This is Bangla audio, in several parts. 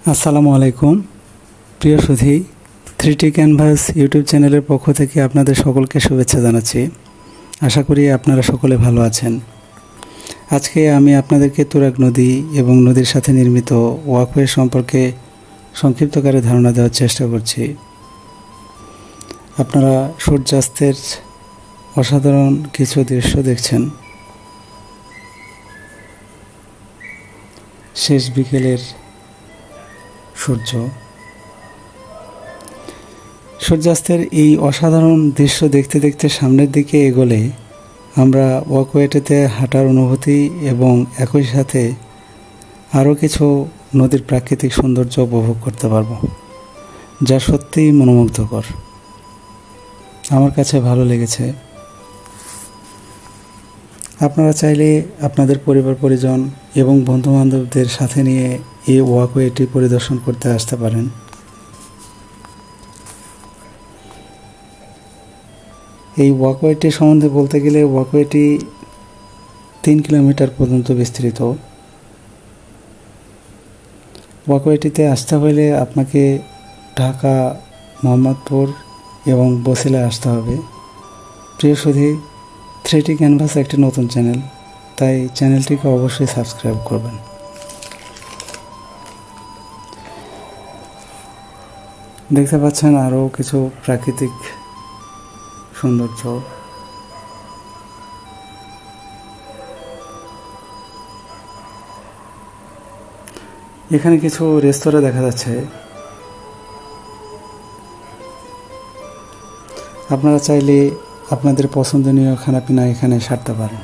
আসসালামু আলাইকুম প্রিয় সুধী, 3T ক্যানভাস ইউটিউব চ্যানেলের পক্ষ থেকে আপনাদের সকলকে শুভেচ্ছা জানাচ্ছি। আশা করি আপনারা সকলে ভালো আছেন। আজকে আমি আপনাদেরকে তুরাগ নদী এবং নদীর সাথে নির্মিত ওয়াকওয়ে সম্পর্কে সংক্ষিপ্তকারে ধারণা দেওয়ার চেষ্টা করছি। আপনারা সূর্যাস্তের অসাধারণ কিছু দৃশ্য দেখছেন। শেষ বিকেলের সূর্যাস্তের এই অসাধারণ দৃশ্য দেখতে দেখতে সামনের দিকে এগোলে আমরা ওয়াকওয়েটিতে হাঁটার অনুভূতি এবং একই সাথে আরও কিছু নদীর প্রাকৃতিক সৌন্দর্য উপভোগ করতে পারব, যা সত্যিই মনোমুগ্ধকর। আমার কাছে ভালো লেগেছে। আপনারা চাইলে আপনাদের পরিবার পরিজন এবং বন্ধুবান্ধবদের সাথে নিয়ে এই ওয়াকওয়েটি পরিদর্শন করতে আসতে পারেন। এই ওয়াকওয়েটি সম্বন্ধে বলতে গেলে ওয়াকওয়েটি 3 কিলোমিটার পর্যন্ত বিস্তৃত। ওয়াকওয়েটিতে আসতে হলে আপনাকে ঢাকা, মোহাম্মদপুর এবং বসিলায় আসতে হবে। প্রিয় সুধী, 3T ক্যানভাস একটি নতুন চ্যানেল, তাই চ্যানেলটিকে অবশ্যই সাবস্ক্রাইব করবেন। দেখতে পাচ্ছেন আরও কিছু প্রাকৃতিক সৌন্দর্য। এখানে কিছু রেস্তোরাঁ দেখা যাচ্ছে। আপনারা চাইলে আপনাদের পছন্দনীয় খানাপিনা এখানে সারতে পারেন।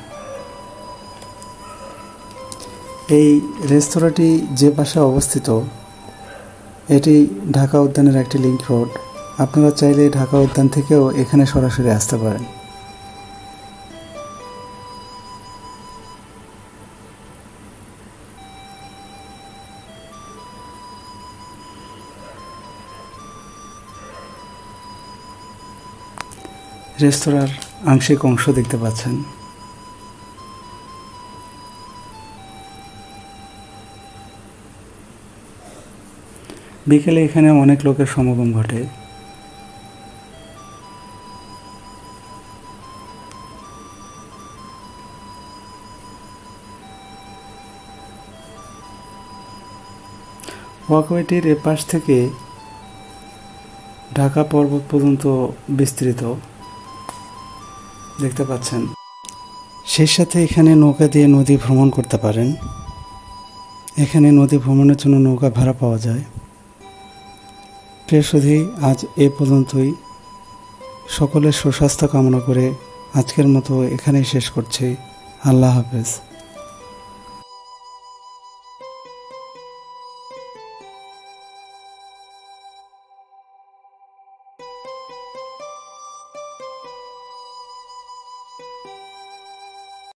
এই রেস্তোরাঁটি যে পাশে অবস্থিত, এটি ঢাকা উদ্যানের একটি লিংক রোড। আপনারা চাইলে ঢাকা উদ্যান থেকেও এখানে সরাসরি আসতে পারেন। রেস্তোরাঁর আংশিক অংশ দেখতে পাচ্ছেন। বিকেলে এখানে অনেক লোকের সমাগম ঘটে। ওয়াকওয়েটির এপাশ থেকে ঢাকা পর্বত পর্যন্ত বিস্তৃত দেখতে পাচ্ছেন। সেই সাথে এখানে নৌকা দিয়ে নদী ভ্রমণ করতে পারেন। এখানে নদী ভ্রমণের জন্য নৌকা ভাড়া পাওয়া যায়। প্রিয় সুধী, আজ এ পর্যন্তই। সকলের সুস্বাস্থ্য কামনা করে আজকের মতো এখানেই শেষ করছি। আল্লাহ হাফেজ।